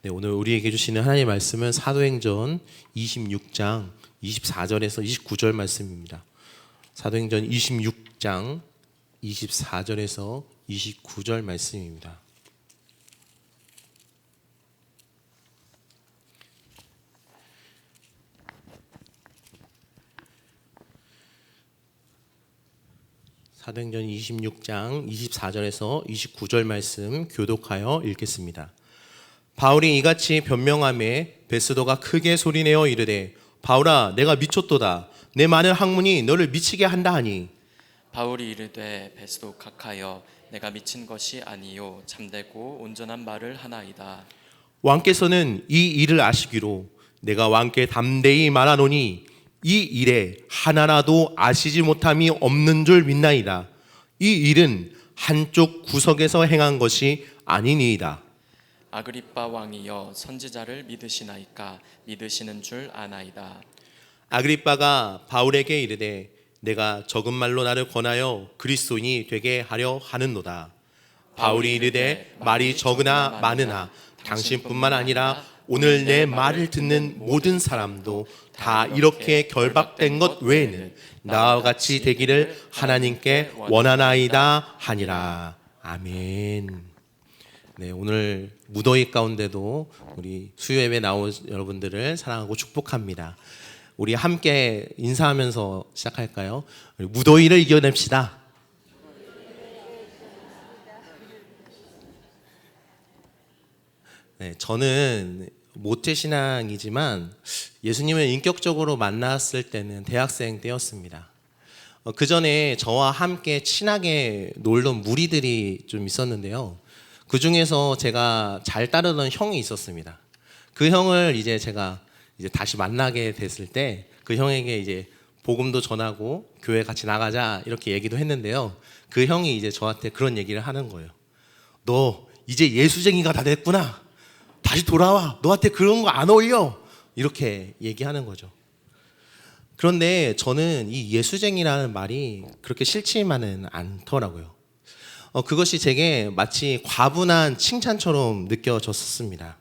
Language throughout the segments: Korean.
네, 오늘 우리에게 주시는 하나님의 말씀은 사도행전 26장 24절에서 29절 말씀입니다. 사도행전 26장 24절에서 29절 말씀입니다. 사도행전 26장 24절에서 29절 말씀 교독하여 읽겠습니다. 바울이 이같이 변명하매 베스도가 크게 소리내어 이르되 바울아 내가 미쳤도다. 내 많은 학문이 너를 미치게 한다 하니. 바울이 이르되 베스도 각하여 내가 미친 것이 아니요 참되고 온전한 말을 하나이다. 왕께서는 이 일을 아시기로 내가 왕께 담대히 말하노니 이 일에 하나라도 아시지 못함이 없는 줄 믿나이다. 이 일은 한쪽 구석에서 행한 것이 아니니이다. 아그리빠 왕이여 선지자를 믿으시나이까? 믿으시는 줄 아나이다. 아그리빠가 바울에게 이르되 내가 적은 말로 나를 권하여 그리스도인이 되게 하려 하는도다. 바울이 이르되 말이 적으나 많으나 당신뿐만 아니라 오늘 내 말을 듣는 모든 사람도 다 이렇게 결박된 것 외에는 나와 같이 되기를 하나님께 원하나이다 하니라. 아멘. 네, 오늘 무더위 가운데도 우리 수요예배 나온 여러분들을 사랑하고 축복합니다. 우리 함께 인사하면서 시작할까요? 무더위를 이겨냅시다. 네, 저는 모태신앙이지만 예수님을 인격적으로 만났을 때는 대학생 때였습니다. 그 전에 저와 함께 친하게 놀던 무리들이 좀 있었는데요. 그 중에서 제가 잘 따르던 형이 있었습니다. 그 형을 제가 다시 만나게 됐을 때 그 형에게 복음도 전하고 교회 같이 나가자 이렇게 얘기도 했는데요. 그 형이 저한테 그런 얘기를 하는 거예요. 너 이제 예수쟁이가 다 됐구나. 다시 돌아와. 너한테 그런 거 안 어울려. 이렇게 얘기하는 거죠. 그런데 저는 이 예수쟁이라는 말이 그렇게 싫지만은 않더라고요. 그것이 제게 마치 과분한 칭찬처럼 느껴졌었습니다.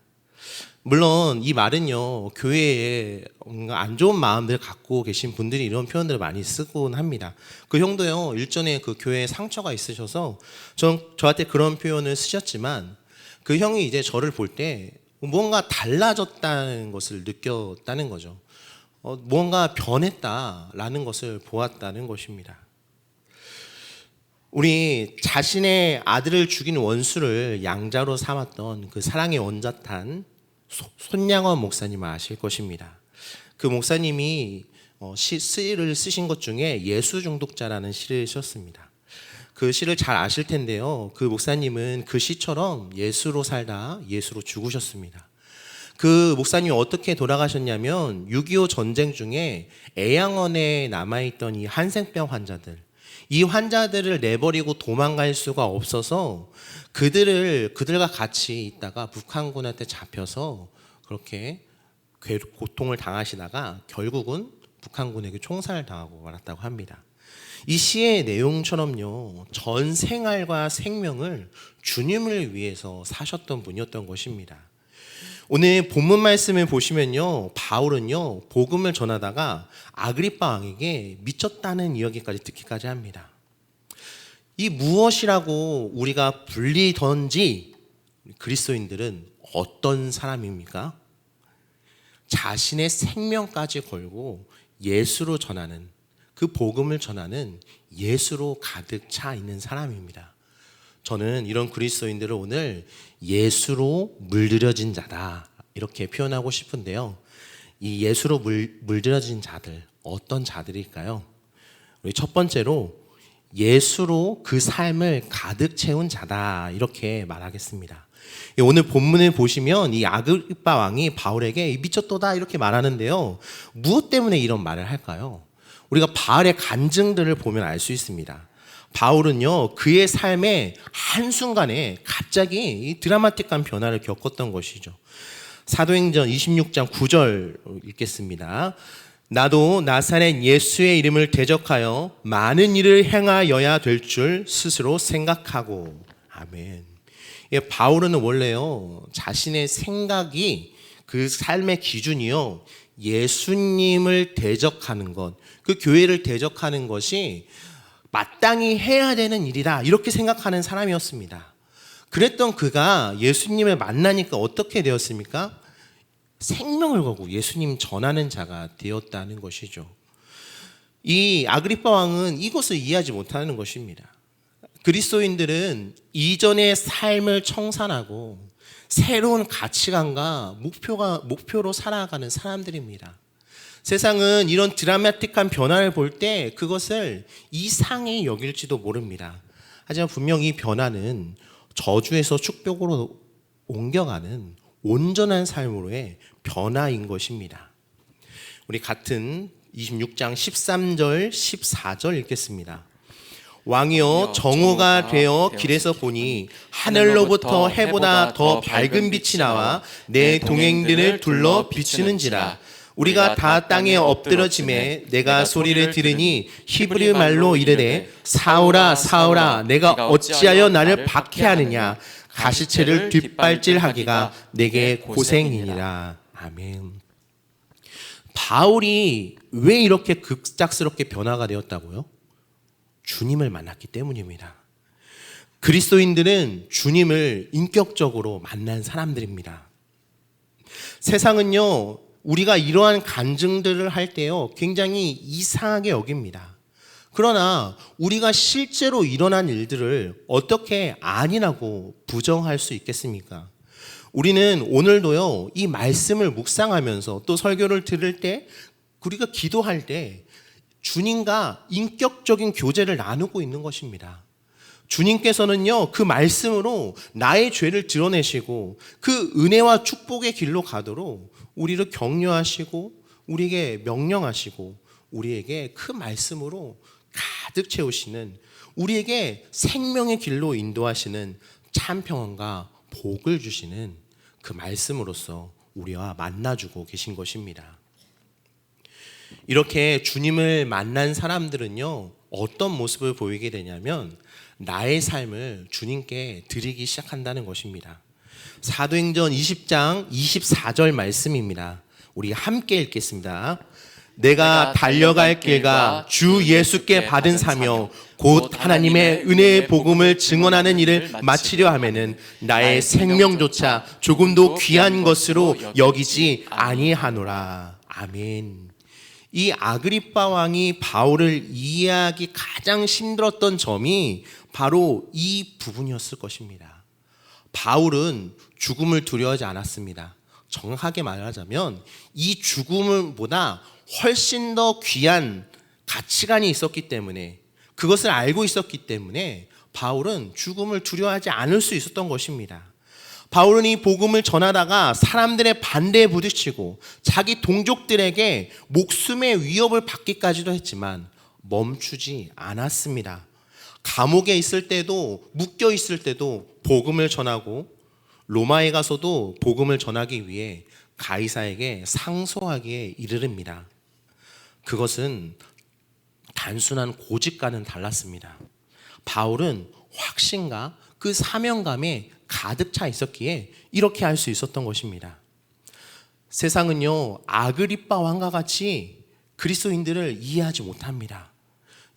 물론 이 말은요, 교회에 뭔가 안 좋은 마음들 갖고 계신 분들이 이런 표현들을 많이 쓰곤 합니다. 그 형도요, 일전에 그 교회에 상처가 있으셔서 저한테 그런 표현을 쓰셨지만 그 형이 저를 볼 때 뭔가 달라졌다는 것을 느꼈다는 거죠. 뭔가 변했다라는 것을 보았다는 것입니다. 우리 자신의 아들을 죽인 원수를 양자로 삼았던 그 사랑의 원자탄 손양원 목사님을 아실 것입니다. 그 목사님이 시를 쓰신 것 중에 예수 중독자라는 시를 쓰셨습니다. 그 시를 잘 아실 텐데요. 그 목사님은 그 시처럼 예수로 살다 예수로 죽으셨습니다. 그 목사님이 어떻게 돌아가셨냐면 6.25 전쟁 중에 애양원에 남아있던 이 한센병 환자들, 이 환자들을 내버리고 도망갈 수가 없어서 그들과 같이 있다가 북한군한테 잡혀서 그렇게 고통을 당하시다가 결국은 북한군에게 총살을 당하고 말았다고 합니다. 이 시의 내용처럼요, 전 생활과 생명을 주님을 위해서 사셨던 분이었던 것입니다. 오늘 본문 말씀을 보시면요, 바울은요 복음을 전하다가 아그리빠 왕에게 미쳤다는 이야기까지 듣기까지 합니다. 이 무엇이라고 우리가 불리던지 그리스도인들은 어떤 사람입니까? 자신의 생명까지 걸고 예수로 전하는, 그 복음을 전하는 예수로 가득 차 있는 사람입니다. 저는 이런 그리스도인들을 오늘 예수로 물들여진 자다 이렇게 표현하고 싶은데요. 이 예수로 물들여진 자들, 어떤 자들일까요? 우리 첫 번째로 예수로 그 삶을 가득 채운 자다 이렇게 말하겠습니다. 오늘 본문을 보시면 이 아그리빠 왕이 바울에게 미쳤도다 이렇게 말하는데요. 무엇 때문에 이런 말을 할까요? 우리가 바울의 간증들을 보면 알 수 있습니다. 바울은요, 그의 삶의 한순간에 갑자기 이 드라마틱한 변화를 겪었던 것이죠. 사도행전 26장 9절 읽겠습니다. 나도 나사렛 예수의 이름을 대적하여 많은 일을 행하여야 될 줄 스스로 생각하고. 아멘. 바울은 원래요, 자신의 생각이 그 삶의 기준이요, 예수님을 대적하는 것, 그 교회를 대적하는 것이 마땅히 해야 되는 일이다, 이렇게 생각하는 사람이었습니다. 그랬던 그가 예수님을 만나니까 어떻게 되었습니까? 생명을 걸고 예수님 전하는 자가 되었다는 것이죠. 이 아그리파 왕은 이것을 이해하지 못하는 것입니다. 그리스도인들은 이전의 삶을 청산하고 새로운 가치관과 목표로 살아가는 사람들입니다. 세상은 이런 드라마틱한 변화를 볼 때 그것을 이상히 여길지도 모릅니다. 하지만 분명히 이 변화는 저주에서 축복으로 옮겨가는 온전한 삶으로의 변화인 것입니다. 우리 같은 26장 13절 14절 읽겠습니다. 왕이여, 정오가 되어 길에서 보니 하늘로부터 해보다 더 밝은 빛이 나와 내 동행들을 둘러 비추는지라. 우리가 다 땅에 엎드러짐에 내가 소리를 들으니 히브리 말로 이르되 사울아 사울아 내가 어찌하여 나를 박해하느냐. 가시체를 뒷발질하기가 내게 고생이니라. 아멘. 바울이 왜 이렇게 급작스럽게 변화가 되었다고요? 주님을 만났기 때문입니다. 그리스도인들은 주님을 인격적으로 만난 사람들입니다. 세상은요, 우리가 이러한 간증들을 할 때요, 굉장히 이상하게 여깁니다. 그러나 우리가 실제로 일어난 일들을 어떻게 아니라고 부정할 수 있겠습니까? 우리는 오늘도요, 이 말씀을 묵상하면서 또 설교를 들을 때, 우리가 기도할 때 주님과 인격적인 교제를 나누고 있는 것입니다. 주님께서는요, 그 말씀으로 나의 죄를 드러내시고 그 은혜와 축복의 길로 가도록 우리를 격려하시고 우리에게 명령하시고 우리에게 그 말씀으로 가득 채우시는, 우리에게 생명의 길로 인도하시는 참 평안과 복을 주시는 그 말씀으로서 우리와 만나주고 계신 것입니다. 이렇게 주님을 만난 사람들은요, 어떤 모습을 보이게 되냐면 나의 삶을 주님께 드리기 시작한다는 것입니다. 사도행전 20장 24절 말씀입니다. 우리 함께 읽겠습니다. 내가 달려갈 길과 주 예수께 받은 사명 곧 하나님의 은혜의 복음을 증언하는 일을 마치려 하면은 나의 생명조차 조금도 귀한 것으로 여기지 아니하노라. 아멘. 이 아그리파 왕이 바울을 이해하기 가장 힘들었던 점이 바로 이 부분이었을 것입니다. 바울은 죽음을 두려워하지 않았습니다. 정확하게 말하자면 이 죽음보다 훨씬 더 귀한 가치관이 있었기 때문에, 그것을 알고 있었기 때문에 바울은 죽음을 두려워하지 않을 수 있었던 것입니다. 바울은 이 복음을 전하다가 사람들의 반대에 부딪히고 자기 동족들에게 목숨의 위협을 받기까지도 했지만 멈추지 않았습니다. 감옥에 있을 때도, 묶여 있을 때도 복음을 전하고 로마에 가서도 복음을 전하기 위해 가이사에게 상소하기에 이르릅니다. 그것은 단순한 고집과는 달랐습니다. 바울은 확신과 그 사명감에 가득 차 있었기에 이렇게 할 수 있었던 것입니다. 세상은요, 아그리파 왕과 같이 그리스도인들을 이해하지 못합니다.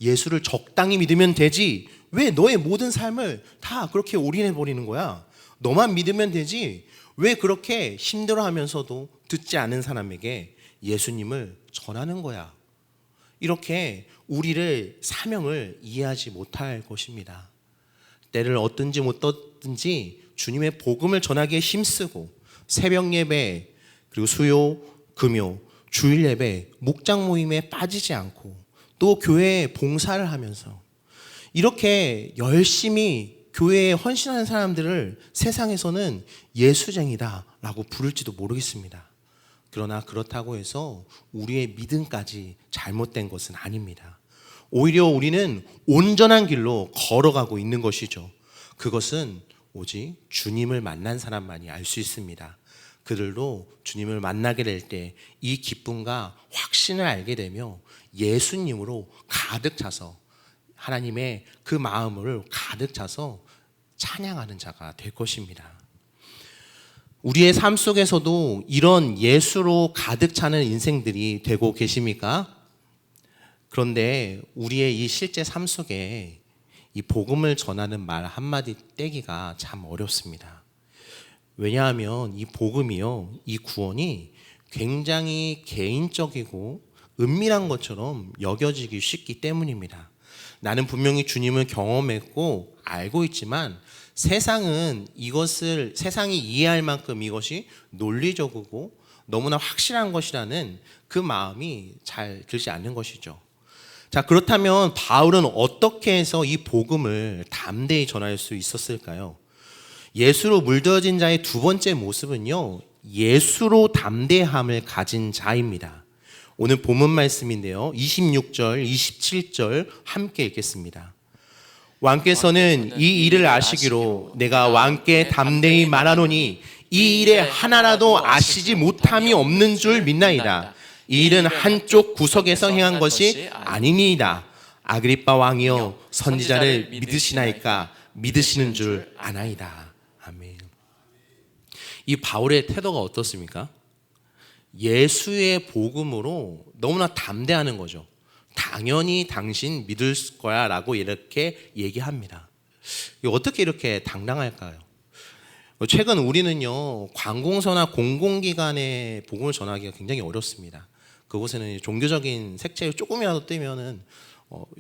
예수를 적당히 믿으면 되지, 왜 너의 모든 삶을 다 그렇게 올인해 버리는 거야? 너만 믿으면 되지, 왜 그렇게 힘들어하면서도 듣지 않은 사람에게 예수님을 전하는 거야? 이렇게 우리를, 사명을 이해하지 못할 것입니다. 때를 얻든지 못 얻든지 주님의 복음을 전하기에 힘쓰고 새벽 예배, 그리고 수요, 금요, 주일 예배, 목장 모임에 빠지지 않고 또 교회에 봉사를 하면서 이렇게 열심히 교회에 헌신하는 사람들을 세상에서는 예수쟁이다라고 부를지도 모르겠습니다. 그러나 그렇다고 해서 우리의 믿음까지 잘못된 것은 아닙니다. 오히려 우리는 온전한 길로 걸어가고 있는 것이죠. 그것은 오직 주님을 만난 사람만이 알 수 있습니다. 그들도 주님을 만나게 될 때 이 기쁨과 확신을 알게 되며 예수님으로 가득 차서, 하나님의 그 마음을 가득 차서 찬양하는 자가 될 것입니다. 우리의 삶 속에서도 이런 예수로 가득 차는 인생들이 되고 계십니까? 그런데 우리의 이 실제 삶 속에 이 복음을 전하는 말 한마디 떼기가 참 어렵습니다. 왜냐하면 이 복음이요, 이 구원이 굉장히 개인적이고 은밀한 것처럼 여겨지기 쉽기 때문입니다. 나는 분명히 주님을 경험했고 알고 있지만 세상이 이해할 만큼 이것이 논리적이고 너무나 확실한 것이라는 그 마음이 잘 들지 않는 것이죠. 자, 그렇다면 바울은 어떻게 해서 이 복음을 담대히 전할 수 있었을까요? 예수로 물들어진 자의 두 번째 모습은요, 예수로 담대함을 가진 자입니다. 오늘 본문 말씀인데요, 26절, 27절 함께 읽겠습니다. 왕께서는 이 일을 아시기로 내가 왕께 담대히 말하노니 이 일에 하나라도 아시지 못함이 없는 줄 믿나이다. 이 일은 한쪽 구석에서 행한 것이 아니니이다. 아그리빠 왕이여, 선지자를 믿으시나이까? 믿으시는 줄 아나이다. 아멘. 이 바울의 태도가 어떻습니까? 예수의 복음으로 너무나 담대하는 거죠. 당연히 당신 믿을 거야 라고 이렇게 얘기합니다. 어떻게 이렇게 당당할까요? 최근 우리는요, 관공서나 공공기관에 복음을 전하기가 굉장히 어렵습니다. 그곳에는 종교적인 색채가 조금이라도 뜨면은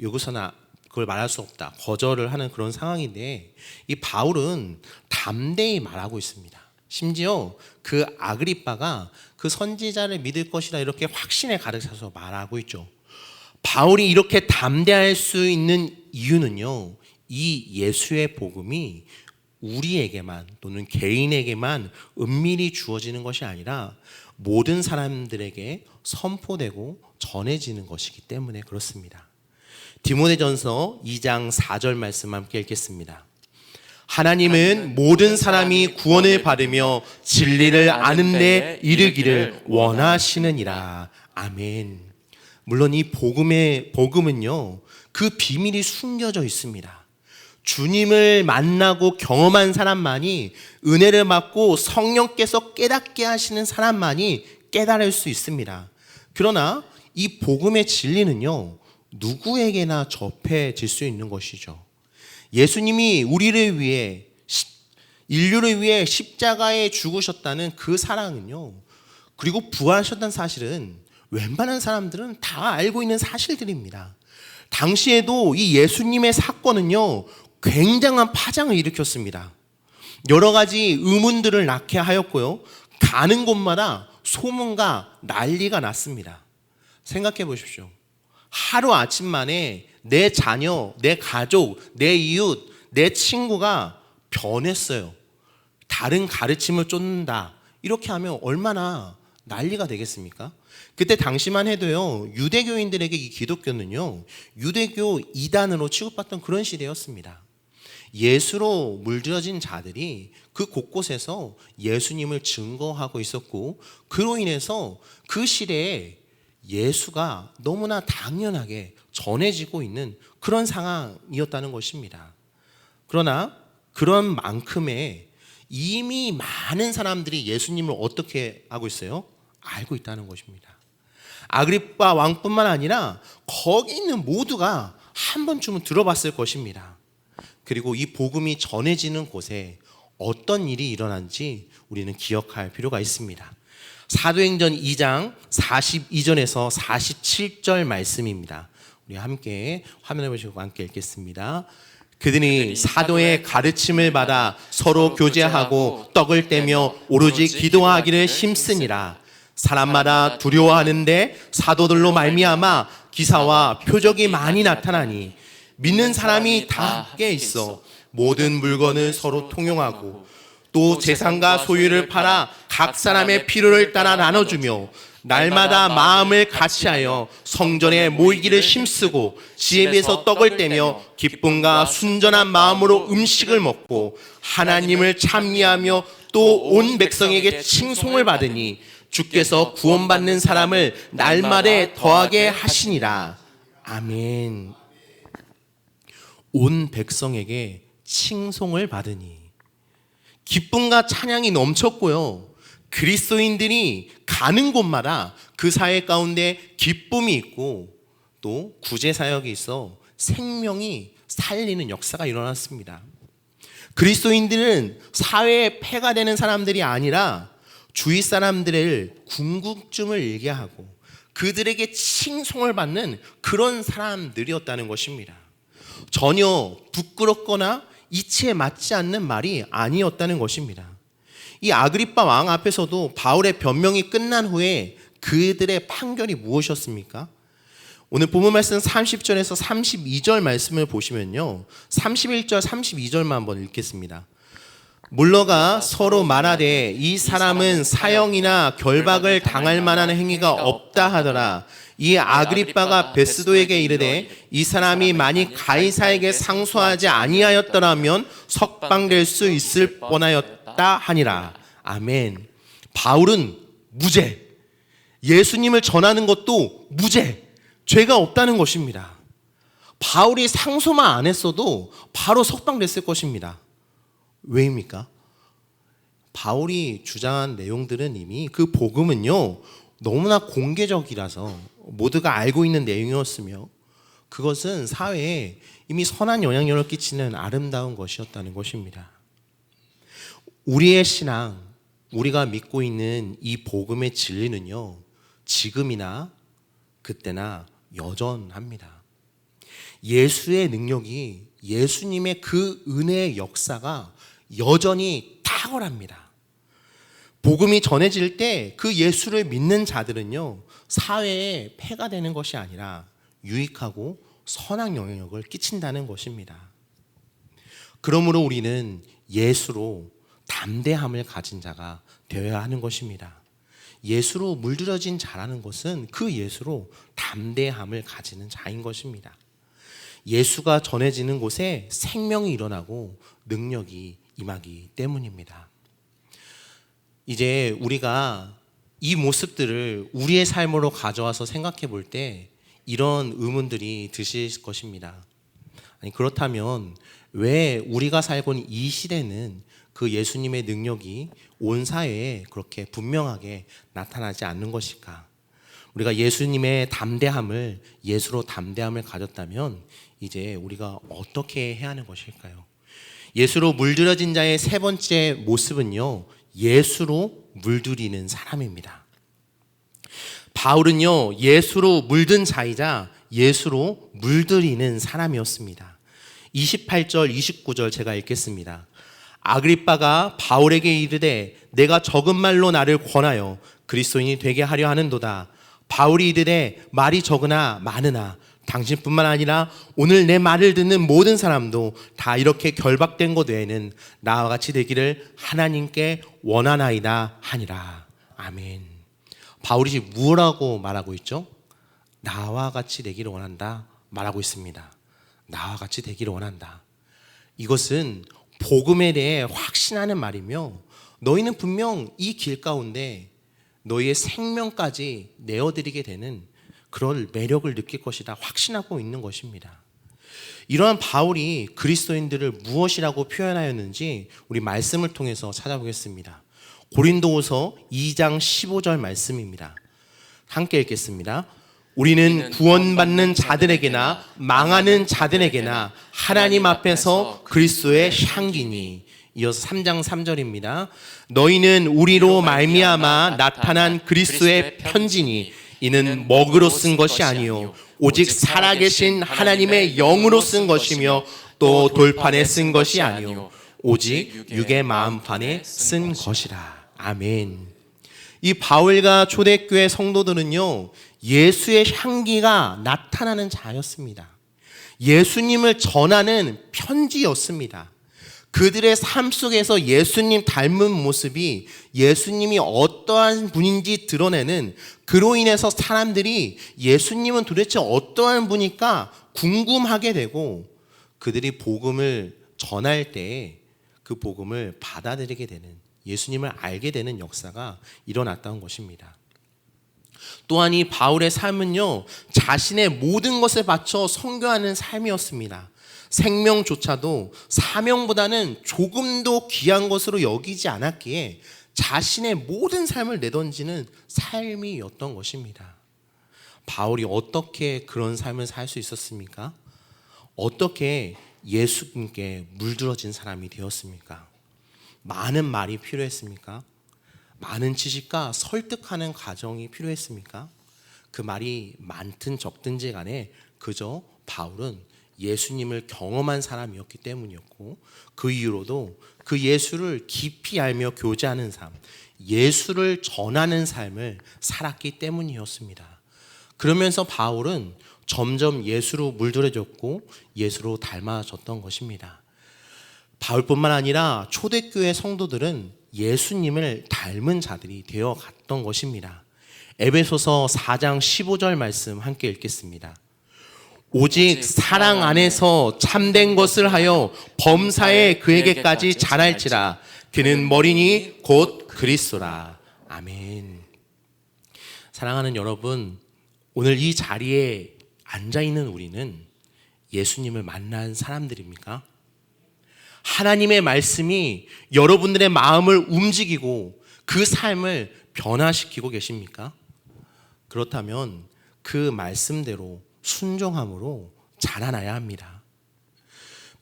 여기서나 그걸 말할 수 없다, 거절을 하는 그런 상황인데, 이 바울은 담대히 말하고 있습니다. 심지어 그 아그리빠가 그 선지자를 믿을 것이라 이렇게 확신에 가득 차서 말하고 있죠. 바울이 이렇게 담대할 수 있는 이유는요, 이 예수의 복음이 우리에게만 또는 개인에게만 은밀히 주어지는 것이 아니라 모든 사람들에게 선포되고 전해지는 것이기 때문에 그렇습니다. 디모데전서 2장 4절 말씀 함께 읽겠습니다. 하나님은 모든 사람이 구원을 받으며 진리를 아는 데 이르기를 원하시느니라. 아멘. 물론 이 복음은요, 그 비밀이 숨겨져 있습니다. 주님을 만나고 경험한 사람만이, 은혜를 받고 성령께서 깨닫게 하시는 사람만이 깨달을 수 있습니다. 그러나 이 복음의 진리는요, 누구에게나 접해질 수 있는 것이죠. 예수님이 우리를 위해, 인류를 위해 십자가에 죽으셨다는 그 사랑은요, 그리고 부활하셨다는 사실은 웬만한 사람들은 다 알고 있는 사실들입니다. 당시에도 이 예수님의 사건은요, 굉장한 파장을 일으켰습니다. 여러 가지 의문들을 낳게 하였고요, 가는 곳마다 소문과 난리가 났습니다. 생각해 보십시오. 하루 아침 만에 내 자녀, 내 가족, 내 이웃, 내 친구가 변했어요. 다른 가르침을 쫓는다, 이렇게 하면 얼마나 난리가 되겠습니까? 그때 당시만 해도요, 유대교인들에게 이 기독교는요, 유대교 이단으로 취급받던 그런 시대였습니다. 예수로 물들어진 자들이 그 곳곳에서 예수님을 증거하고 있었고, 그로 인해서 그 시대에 예수가 너무나 당연하게 전해지고 있는 그런 상황이었다는 것입니다. 그러나 그런 만큼의 이미 많은 사람들이 예수님을 어떻게 하고 있어요? 알고 있다는 것입니다. 아그리빠 왕뿐만 아니라 거기 있는 모두가 한 번쯤은 들어봤을 것입니다. 그리고 이 복음이 전해지는 곳에 어떤 일이 일어난지 우리는 기억할 필요가 있습니다. 사도행전 2장 42절에서 47절 말씀입니다. 우리 함께 화면을 보시고 함께 읽겠습니다. 그들이 사도의 가르침을 받아 서로 교제하고 떡을 떼며 오로지 기도하기를 힘쓰니라. 사람마다 두려워하는데 사도들로 말미암아 기사와 표적이 많이 나타나니 믿는 사람이 다 함께 있어 모든 물건을 서로 통용하고 또 재산과 소유를 팔아 각 사람의 필요를 따라 나눠주며 날마다 마음을 같이하여 성전에 모이기를 힘쓰고 집에서 떡을 떼며 기쁨과 순전한 마음으로 음식을 먹고 하나님을 찬미하며 또 온 백성에게 칭송을 받으니 주께서 구원받는 사람을 날마다 더하게 하시니라. 아멘. 온 백성에게 칭송을 받으니. 기쁨과 찬양이 넘쳤고요. 그리스도인들이 가는 곳마다 그 사회 가운데 기쁨이 있고 또 구제 사역이 있어 생명이 살리는 역사가 일어났습니다. 그리스도인들은 사회에 폐가 되는 사람들이 아니라 주위 사람들을 궁극쯤을 일게 하고 그들에게 칭송을 받는 그런 사람들이었다는 것입니다. 전혀 부끄럽거나 이치에 맞지 않는 말이 아니었다는 것입니다. 이 아그리빠 왕 앞에서도 바울의 변명이 끝난 후에 그들의 판결이 무엇이었습니까? 오늘 본문 말씀 30절에서 32절 말씀을 보시면요, 31절 32절만 한번 읽겠습니다. 물러가 서로 말하되 이 사람은 사형이나 결박을 당할 만한 행위가 없다 하더라. 이 아그리빠가 베스도에게 이르되 이 사람이 만일 가이사에게 상소하지 아니하였더라면 석방될 수 있을 뻔하였다 하니라. 아멘. 바울은 무죄, 예수님을 전하는 것도 무죄, 죄가 없다는 것입니다. 바울이 상소만 안 했어도 바로 석방됐을 것입니다. 왜입니까? 바울이 주장한 내용들은 이미 그 복음은요 너무나 공개적이라서 모두가 알고 있는 내용이었으며 그것은 사회에 이미 선한 영향력을 끼치는 아름다운 것이었다는 것입니다. 우리의 신앙, 우리가 믿고 있는 이 복음의 진리는요 지금이나 그때나 여전합니다. 예수의 능력이, 예수님의 그 은혜의 역사가 여전히 탁월합니다. 복음이 전해질 때 그 예수를 믿는 자들은요 사회에 폐가 되는 것이 아니라 유익하고 선한 영향력을 끼친다는 것입니다. 그러므로 우리는 예수로 담대함을 가진 자가 되어야 하는 것입니다. 예수로 물들여진 자라는 것은 그 예수로 담대함을 가지는 자인 것입니다. 예수가 전해지는 곳에 생명이 일어나고 능력이 임하기 때문입니다. 이제 우리가 이 모습들을 우리의 삶으로 가져와서 생각해 볼 때 이런 의문들이 드실 것입니다. 아니, 그렇다면 왜 우리가 살고 있는 이 시대는 그 예수님의 능력이 온 사회에 그렇게 분명하게 나타나지 않는 것일까? 우리가 예수님의 담대함을, 예수로 담대함을 가졌다면 이제 우리가 어떻게 해야 하는 것일까요? 예수로 물들여진 자의 세 번째 모습은요, 예수로 물들이는 사람입니다. 바울은요, 예수로 물든 자이자 예수로 물들이는 사람이었습니다. 28절, 29절 제가 읽겠습니다. 아그리빠가 바울에게 이르되 내가 적은 말로 나를 권하여 그리스도인이 되게 하려 하는도다. 바울이 이르되 말이 적으나 많으나 당신뿐만 아니라 오늘 내 말을 듣는 모든 사람도 다 이렇게 결박된 것 외에는 나와 같이 되기를 하나님께 원하나이다 하니라. 아멘. 바울이 지금 무엇라고 말하고 있죠? 나와 같이 되기를 원한다 말하고 있습니다. 나와 같이 되기를 원한다. 이것은 복음에 대해 확신하는 말이며 너희는 분명 이 길 가운데 너희의 생명까지 내어드리게 되는 그런 매력을 느낄 것이다 확신하고 있는 것입니다. 이러한 바울이 그리스도인들을 무엇이라고 표현하였는지 우리 말씀을 통해서 찾아보겠습니다. 고린도후서 2장 15절 말씀입니다. 함께 읽겠습니다. 우리는 구원받는 자들에게나 망하는 자들에게나 하나님 앞에서 그리스도의 향기니. 이어서 3장 3절입니다. 너희는 우리로 말미암아 나타난 그리스도의 편지니 이는 먹으로 쓴 것이 아니요 오직 살아계신 하나님의 영으로 쓴 것이며 또 돌판에 쓴 것이 아니요 오직 육의 마음판에 쓴 것이라. 아멘. 이 바울과 초대교회 성도들은요 예수의 향기가 나타나는 자였습니다. 예수님을 전하는 편지였습니다. 그들의 삶 속에서 예수님 닮은 모습이 예수님이 어떠한 분인지 드러내는, 그로 인해서 사람들이 예수님은 도대체 어떠한 분일까 궁금하게 되고 그들이 복음을 전할 때 그 복음을 받아들이게 되는, 예수님을 알게 되는 역사가 일어났던 것입니다. 또한 이 바울의 삶은요 자신의 모든 것을 바쳐 선교하는 삶이었습니다. 생명조차도 사명보다는 조금도 귀한 것으로 여기지 않았기에 자신의 모든 삶을 내던지는 삶이었던 것입니다. 바울이 어떻게 그런 삶을 살 수 있었습니까? 어떻게 예수님께 물들어진 사람이 되었습니까? 많은 말이 필요했습니까? 많은 지식과 설득하는 과정이 필요했습니까? 그 말이 많든 적든지 간에 그저 바울은 예수님을 경험한 사람이었기 때문이었고, 그 이후로도 그 예수를 깊이 알며 교제하는 삶, 예수를 전하는 삶을 살았기 때문이었습니다. 그러면서 바울은 점점 예수로 물들여졌고 예수로 닮아졌던 것입니다. 바울뿐만 아니라 초대교회 성도들은 예수님을 닮은 자들이 되어 갔던 것입니다. 에베소서 4장 15절 말씀 함께 읽겠습니다. 오직 사랑 안에서 참된 것을 하여 범사에 그에게까지 잘할지라. 그는 머리니 곧 그리스도라. 아멘. 사랑하는 여러분, 오늘 이 자리에 앉아있는 우리는 예수님을 만난 사람들입니까? 하나님의 말씀이 여러분들의 마음을 움직이고 그 삶을 변화시키고 계십니까? 그렇다면 그 말씀대로 순종함으로 자라나야 합니다.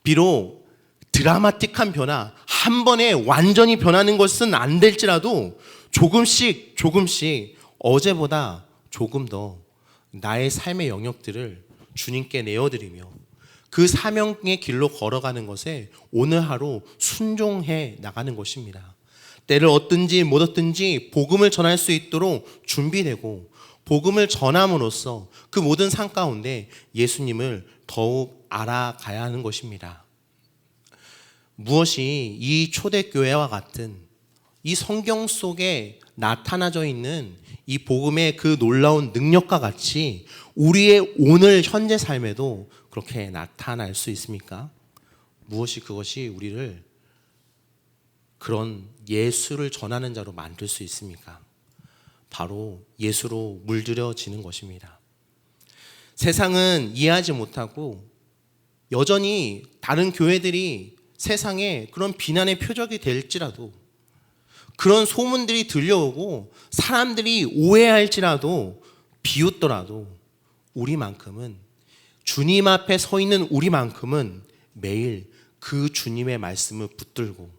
비록 드라마틱한 변화, 한 번에 완전히 변하는 것은 안 될지라도 조금씩 어제보다 조금 더 나의 삶의 영역들을 주님께 내어드리며 그 사명의 길로 걸어가는 것에 오늘 하루 순종해 나가는 것입니다. 때를 얻든지 못 얻든지 복음을 전할 수 있도록 준비되고 복음을 전함으로써 그 모든 삶 가운데 예수님을 더욱 알아가야 하는 것입니다. 무엇이 이 초대교회와 같은 이 성경 속에 나타나져 있는 이 복음의 그 놀라운 능력과 같이 우리의 오늘 현재 삶에도 그렇게 나타날 수 있습니까? 무엇이 그것이 우리를 그런 예수를 전하는 자로 만들 수 있습니까? 바로 예수로 물들여지는 것입니다. 세상은 이해하지 못하고 여전히 다른 교회들이 세상에 그런 비난의 표적이 될지라도, 그런 소문들이 들려오고 사람들이 오해할지라도, 비웃더라도 우리만큼은, 주님 앞에 서 있는 우리만큼은 매일 그 주님의 말씀을 붙들고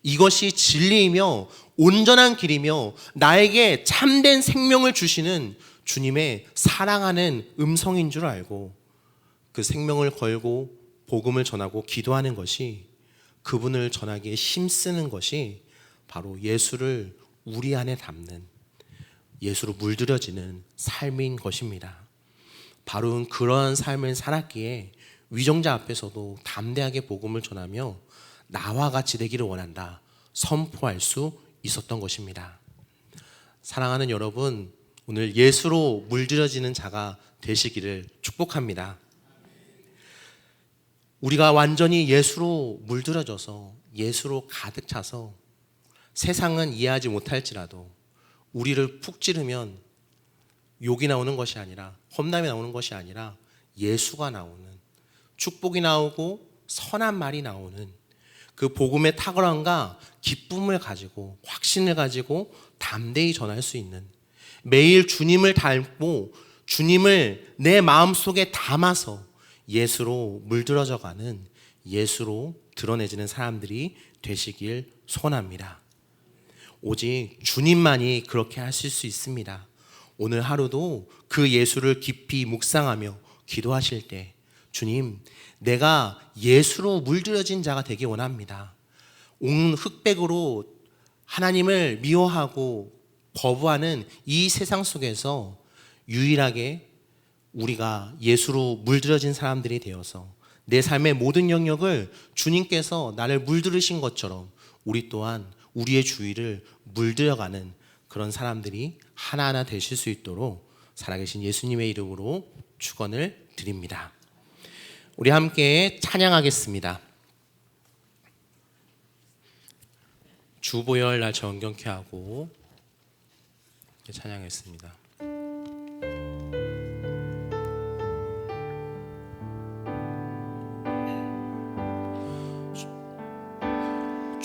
이것이 진리이며 온전한 길이며 나에게 참된 생명을 주시는 주님의 사랑하는 음성인 줄 알고 그 생명을 걸고 복음을 전하고 기도하는 것이, 그분을 전하기에 힘쓰는 것이 바로 예수를 우리 안에 담는, 예수로 물들여지는 삶인 것입니다. 바로 그러한 삶을 살았기에 위정자 앞에서도 담대하게 복음을 전하며 나와 같이 되기를 원한다 선포할 수 있었던 것입니다. 사랑하는 여러분, 오늘 예수로 물들여지는 자가 되시기를 축복합니다. 우리가 완전히 예수로 물들여져서 예수로 가득 차서 세상은 이해하지 못할지라도 우리를 푹 찌르면 욕이 나오는 것이 아니라, 험담이 나오는 것이 아니라 예수가 나오는, 축복이 나오고 선한 말이 나오는 그 복음의 탁월함과 기쁨을 가지고, 확신을 가지고 담대히 전할 수 있는, 매일 주님을 닮고 주님을 내 마음속에 담아서 예수로 물들어져 가는, 예수로 드러내지는 사람들이 되시길 소원합니다. 오직 주님만이 그렇게 하실 수 있습니다. 오늘 하루도 그 예수를 깊이 묵상하며 기도하실 때, 주님, 내가 예수로 물들여진 자가 되기 원합니다. 온 흑백으로 하나님을 미워하고 거부하는 이 세상 속에서 유일하게 우리가 예수로 물들여진 사람들이 되어서 내 삶의 모든 영역을 주님께서 나를 물들으신 것처럼 우리 또한 우리의 주위를 물들여가는 그런 사람들이 하나하나 되실 수 있도록 살아계신 예수님의 이름으로 축원을 드립니다. 우리 함께 찬양하겠습니다. 주보혈 날 정경케 하고 찬양했습니다.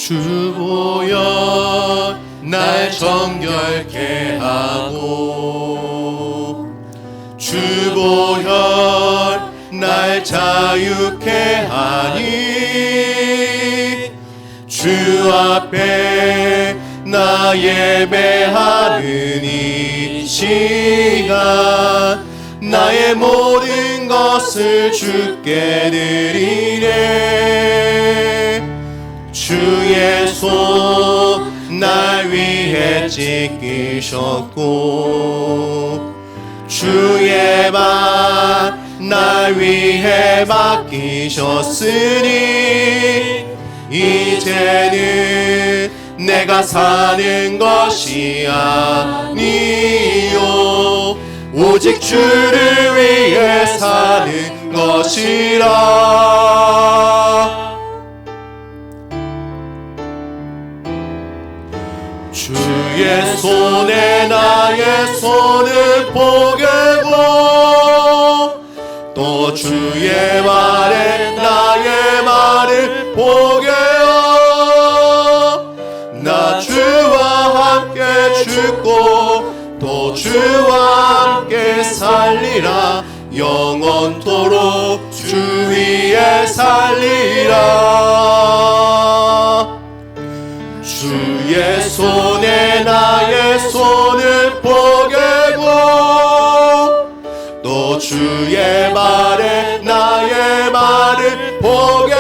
주 보혈 날 정결케 하고 주 보혈 날 자유케 하니 주 앞에 나 예배하는 이 시간 나의 모든 것을 주께 드리네 주의 손 날 위해 찢기셨고 주의 발 날 위해 맡기셨으니 이제는 내가 사는 것이 아니요 오직 주를 위해 사는 것이라 주의 손에 나의 손을 포개고 또 주의 말에 나의 말을 포개어 나 주와 함께 죽고 또 주와 함께 살리라 영원토록 주 위에 살리라 주의 손에 나의 손을 포개고 또 주의 말에 나의 말을 포개어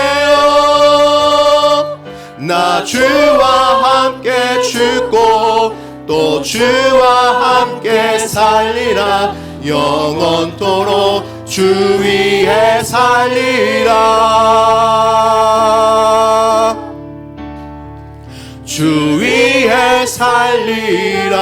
나 주와 함께 죽고 또 주와 함께 살리라 영원토록 주 위에 살리라 주 위에 살리라